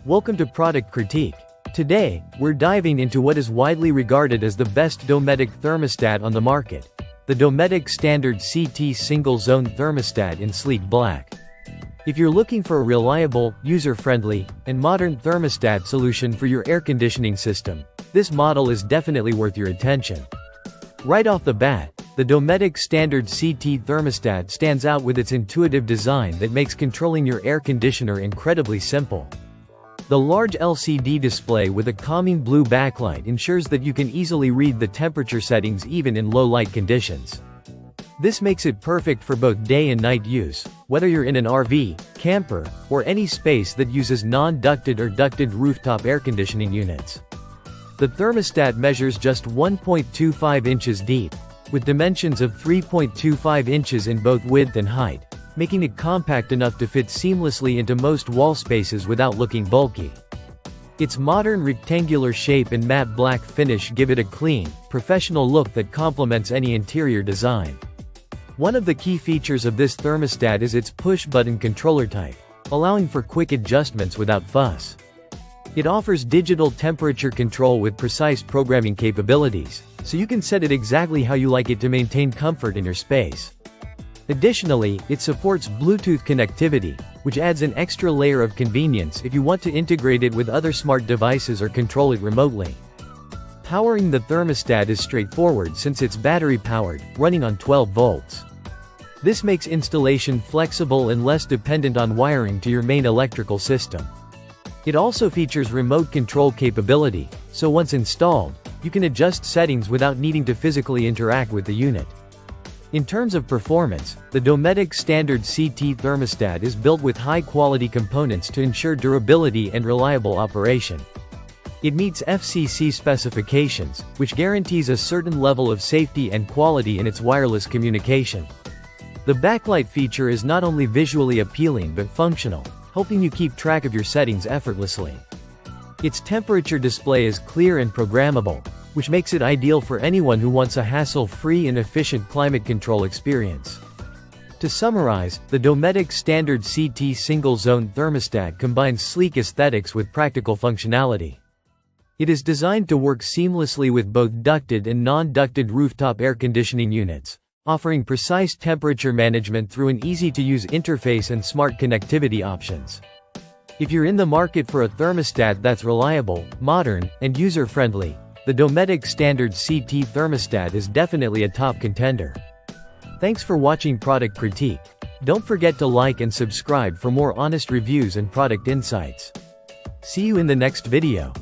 Welcome to Product Critique. Today, we're diving into what is widely regarded as the best Dometic thermostat on the market, the Dometic Standard CT Single-Zone Thermostat in sleek black. If you're looking for a reliable, user-friendly, and modern thermostat solution for your air conditioning system, this model is definitely worth your attention. Right off the bat, the Dometic Standard CT Thermostat stands out with its intuitive design that makes controlling your air conditioner incredibly simple. The large LCD display with a calming blue backlight ensures that you can easily read the temperature settings even in low light conditions. This makes it perfect for both day and night use, whether you're in an RV, camper, or any space that uses non-ducted or ducted rooftop air conditioning units. The thermostat measures just 1.25 inches deep, with dimensions of 3.25 inches in both width and height, making it compact enough to fit seamlessly into most wall spaces without looking bulky. Its modern rectangular shape and matte black finish give it a clean, professional look that complements any interior design. One of the key features of this thermostat is its push-button controller type, allowing for quick adjustments without fuss. It offers digital temperature control with precise programming capabilities, so you can set it exactly how you like it to maintain comfort in your space. Additionally, it supports Bluetooth connectivity, which adds an extra layer of convenience if you want to integrate it with other smart devices or control it remotely. Powering the thermostat is straightforward since it's battery-powered, running on 12 volts. This makes installation flexible and less dependent on wiring to your main electrical system. It also features remote control capability, so once installed, you can adjust settings without needing to physically interact with the unit. In terms of performance, the Dometic Standard CT Thermostat is built with high-quality components to ensure durability and reliable operation. It meets FCC specifications, which guarantees a certain level of safety and quality in its wireless communication. The backlight feature is not only visually appealing but functional, helping you keep track of your settings effortlessly. Its temperature display is clear and programmable, which makes it ideal for anyone who wants a hassle-free and efficient climate control experience. To summarize, the Dometic Standard CT Single-Zone Thermostat combines sleek aesthetics with practical functionality. It is designed to work seamlessly with both ducted and non-ducted rooftop air conditioning units, offering precise temperature management through an easy-to-use interface and smart connectivity options. If you're in the market for a thermostat that's reliable, modern, and user-friendly, the Dometic Standard CT Thermostat is definitely a top contender. Thanks for watching Product Critique. Don't forget to like and subscribe for more honest reviews and product insights. See you in the next video.